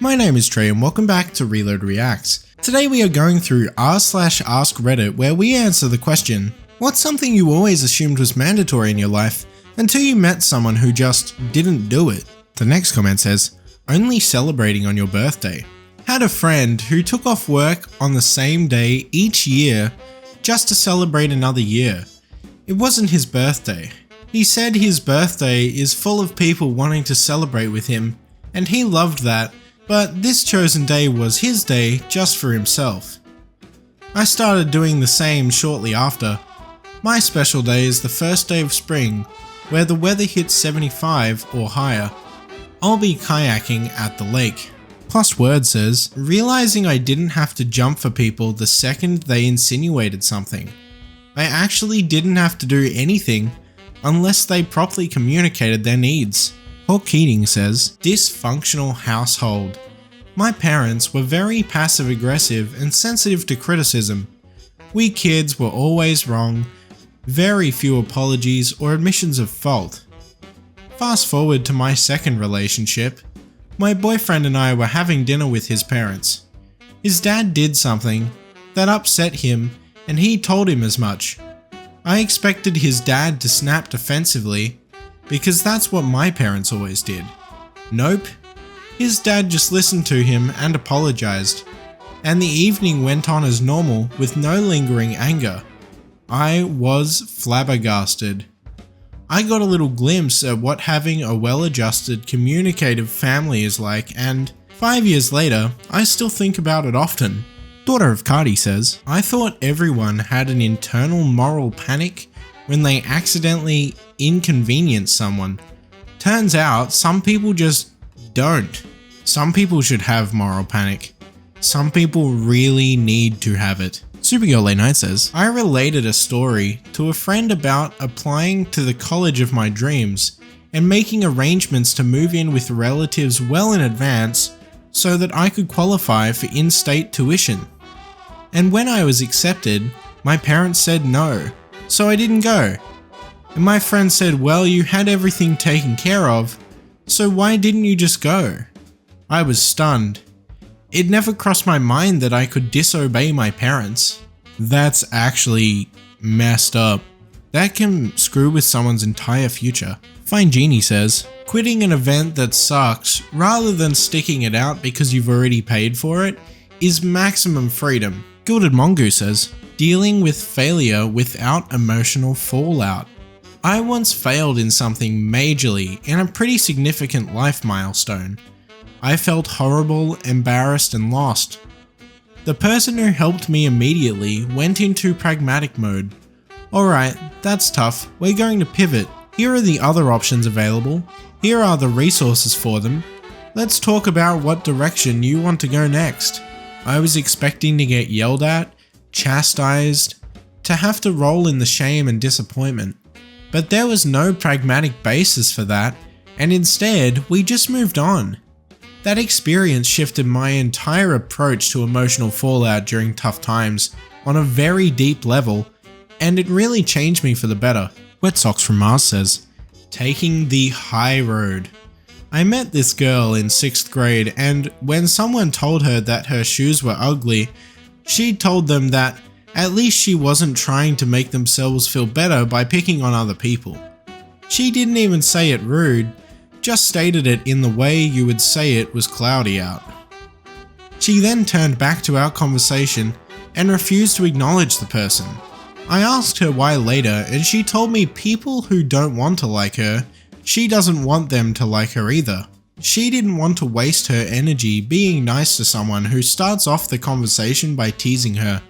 My name is Trey and welcome back to Reload Reacts. Today we are going through r/Askreddit where we answer the question, what's something you always assumed was mandatory in your life until you met someone who just didn't do it? The next comment says, only celebrating on your birthday. Had a friend who took off work on the same day each year just to celebrate another year. It wasn't his birthday. He said his birthday is full of people wanting to celebrate with him and he loved that. But this chosen day was his day just for himself. I started doing the same shortly after. My special day is the first day of spring, where the weather hits 75 or higher. I'll be kayaking at the lake. Plus Word says, realizing I didn't have to jump for people the second they insinuated something. I actually didn't have to do anything unless they properly communicated their needs. Hawk Keating says, dysfunctional household. My parents were very passive aggressive and sensitive to criticism. We kids were always wrong, very few apologies or admissions of fault. Fast forward to my second relationship. My boyfriend and I were having dinner with his parents. His dad did something that upset him and he told him as much. I expected his dad to snap defensively, because that's what my parents always did. Nope. His dad just listened to him and apologized, and the evening went on as normal with no lingering anger. I was flabbergasted. I got a little glimpse at what having a well-adjusted, communicative family is like, and 5 years later, I still think about it often. Daughter of Cardi says, I thought everyone had an internal moral panic when they accidentally inconvenience someone. Turns out some people just don't. Some people should have moral panic. Some people really need to have it. Supergirl Late Night says, I related a story to a friend about applying to the college of my dreams and making arrangements to move in with relatives well in advance so that I could qualify for in-state tuition. And when I was accepted, my parents said no. So I didn't go. And my friend said, well, you had everything taken care of, so why didn't you just go? I was stunned. It never crossed my mind that I could disobey my parents. That's actually messed up. That can screw with someone's entire future. Fine Genie says, quitting an event that sucks rather than sticking it out because you've already paid for it is maximum freedom. Gilded Mongoose says, dealing with failure without emotional fallout. I once failed in something majorly in a pretty significant life milestone. I felt horrible, embarrassed and lost. The person who helped me immediately went into pragmatic mode. Alright, that's tough, we're going to pivot. Here are the other options available. Here are the resources for them. Let's talk about what direction you want to go next. I was expecting to get yelled at, chastised, to have to roll in the shame and disappointment. But there was no pragmatic basis for that, and instead, we just moved on. That experience shifted my entire approach to emotional fallout during tough times on a very deep level, and it really changed me for the better. Wet Socks from Mars says, taking the high road. I met this girl in 6th grade, and when someone told her that her shoes were ugly, she told them that at least she wasn't trying to make themselves feel better by picking on other people. She didn't even say it rude, just stated it in the way you would say it was cloudy out. She then turned back to our conversation and refused to acknowledge the person. I asked her why later, and she told me people who don't want to like her, she doesn't want them to like her either. She didn't want to waste her energy being nice to someone who starts off the conversation by teasing her.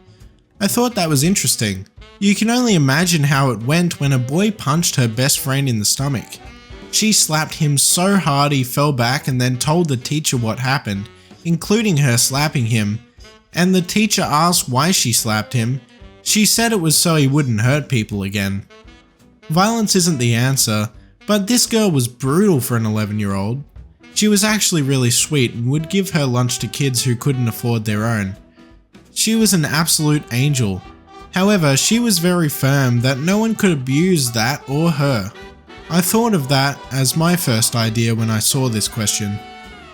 I thought that was interesting. You can only imagine how it went when a boy punched her best friend in the stomach. She slapped him so hard he fell back and then told the teacher what happened, including her slapping him, and the teacher asked why she slapped him. She said it was so he wouldn't hurt people again. Violence isn't the answer, but this girl was brutal for an 11-year-old. She was actually really sweet and would give her lunch to kids who couldn't afford their own. She was an absolute angel. However, she was very firm that no one could abuse that or her. I thought of that as my first idea when I saw this question.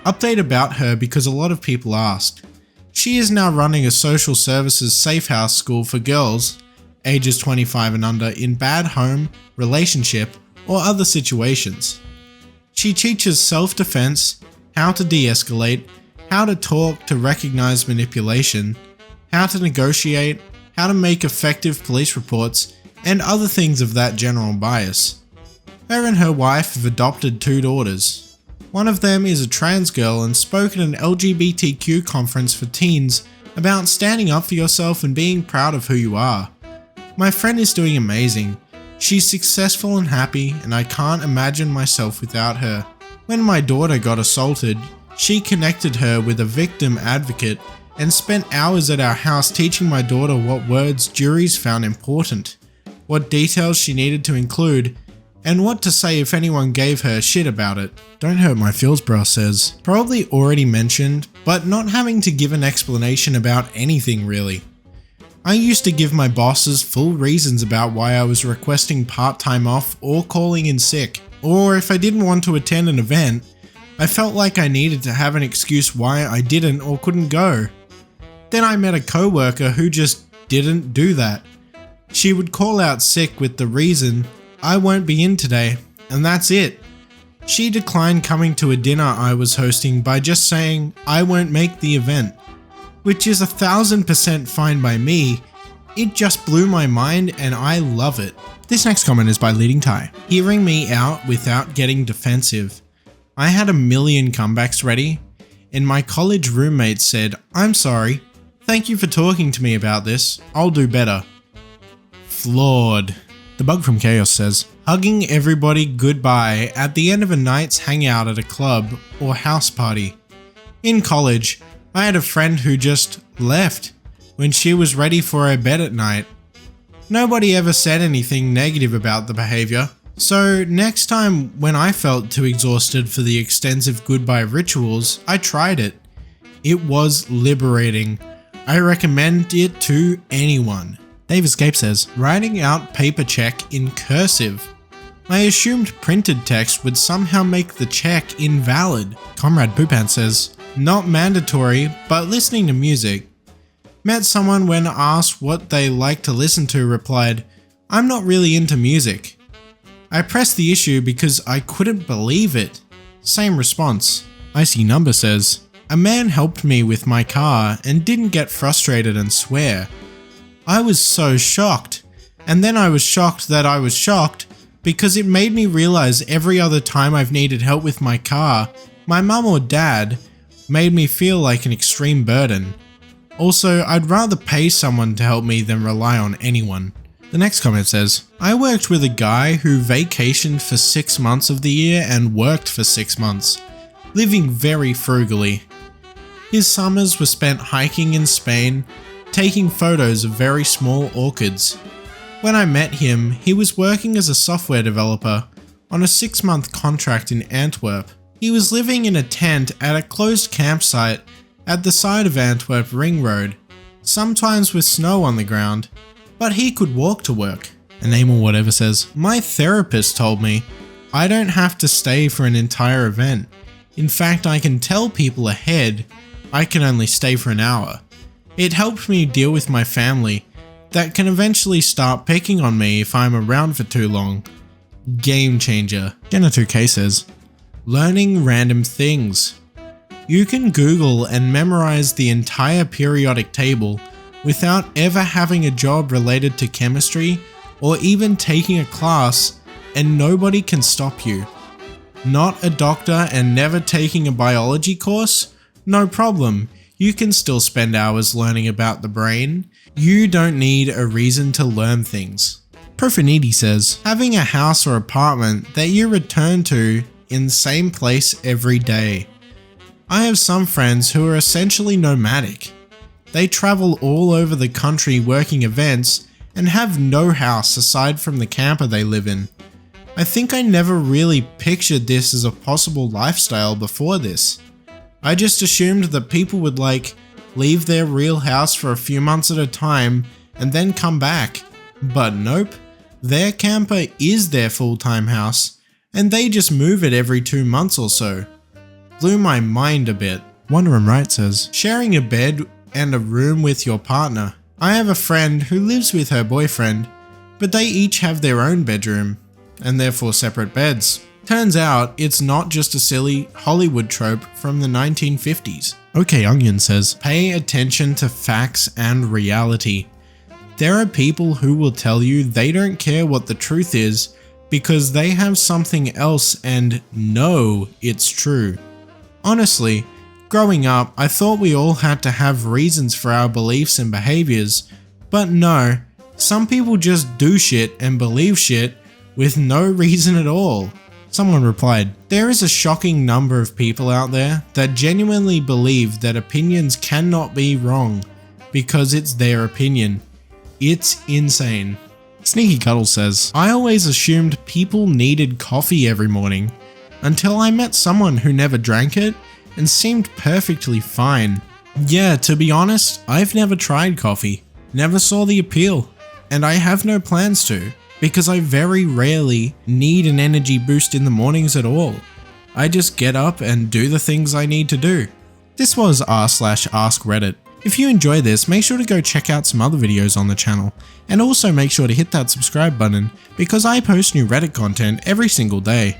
Update about her because a lot of people asked. She is now running a social services safe house school for girls, ages 25 and under, in bad home, relationship, or other situations. She teaches self-defense, how to de-escalate, how to talk to recognize manipulation, how to negotiate, how to make effective police reports, and other things of that general bias. Her and her wife have adopted 2 daughters. One of them is a trans girl and spoke at an LGBTQ conference for teens about standing up for yourself and being proud of who you are. My friend is doing amazing. She's successful and happy, and I can't imagine myself without her. When my daughter got assaulted, she connected her with a victim advocate and spent hours at our house teaching my daughter what words juries found important, what details she needed to include, and what to say if anyone gave her shit about it. Don't hurt my feels, bro says. Probably already mentioned, but not having to give an explanation about anything really. I used to give my bosses full reasons about why I was requesting part-time off or calling in sick, or if I didn't want to attend an event, I felt like I needed to have an excuse why I didn't or couldn't go. Then I met a coworker who just didn't do that. She would call out sick with the reason, "I won't be in today," and that's it. She declined coming to a dinner I was hosting by just saying, "I won't make the event," which is 1000% fine by me. It just blew my mind and I love it. This next comment is by Leading Tie. Hearing me out without getting defensive. I had a million comebacks ready, and my college roommate said, "I'm sorry. Thank you for talking to me about this. I'll do better." Flawed. The Bug from Chaos says, hugging everybody goodbye at the end of a night's hangout at a club or house party. In college, I had a friend who just left when she was ready for her bed at night. Nobody ever said anything negative about the behavior, so next time when I felt too exhausted for the extensive goodbye rituals, I tried it. It was liberating. I recommend it to anyone. Dave Escape says, writing out paper check in cursive. I assumed printed text would somehow make the check invalid. Comrade Poopan says, not mandatory, but listening to music. Met someone when asked what they like to listen to replied, "I'm not really into music." I pressed the issue because I couldn't believe it. Same response. Icy Number says, a man helped me with my car and didn't get frustrated and swear. I was so shocked. And then I was shocked that I was shocked because it made me realize every other time I've needed help with my car, my mum or dad made me feel like an extreme burden. Also, I'd rather pay someone to help me than rely on anyone. The next comment says, I worked with a guy who vacationed for 6 months of the year and worked for 6 months, living very frugally. His summers were spent hiking in Spain, taking photos of very small orchids. When I met him, he was working as a software developer on a 6-month contract in Antwerp. He was living in a tent at a closed campsite at the side of Antwerp Ring Road, sometimes with snow on the ground, but he could walk to work. A name or whatever says, my therapist told me I don't have to stay for an entire event. In fact, I can tell people ahead I can only stay for an hour. It helped me deal with my family that can eventually start picking on me if I'm around for too long. Game changer. Jenna2K says, learning random things. You can Google and memorize the entire periodic table without ever having a job related to chemistry or even taking a class, and nobody can stop you. Not a doctor and never taking a biology course? No problem. You can still spend hours learning about the brain. You don't need a reason to learn things. Profaniti says, having a house or apartment that you return to in the same place every day. I have some friends who are essentially nomadic. They travel all over the country working events and have no house aside from the camper they live in. I think I never really pictured this as a possible lifestyle before this. I just assumed that people would leave their real house for a few months at a time and then come back. But nope, their camper is their full-time house and they just move it every 2 months or so. blew my mind a bit. Wondering Right says, sharing a bed and a room with your partner. I have a friend who lives with her boyfriend, but they each have their own bedroom, and therefore separate beds. Turns out, it's not just a silly Hollywood trope from the 1950s. OK Onion says, pay attention to facts and reality. There are people who will tell you they don't care what the truth is because they have something else and know it's true. Honestly, growing up, I thought we all had to have reasons for our beliefs and behaviors, but no, some people just do shit and believe shit with no reason at all. Someone replied, there is a shocking number of people out there that genuinely believe that opinions cannot be wrong because it's their opinion. It's insane. Sneaky Cuddle says, I always assumed people needed coffee every morning until I met someone who never drank it and seemed perfectly fine. Yeah, to be honest, I've never tried coffee, never saw the appeal, and I have no plans to, because I very rarely need an energy boost in the mornings at all. I just get up and do the things I need to do. This was r/Askreddit. If you enjoy this, make sure to go check out some other videos on the channel, and also make sure to hit that subscribe button because I post new Reddit content every single day.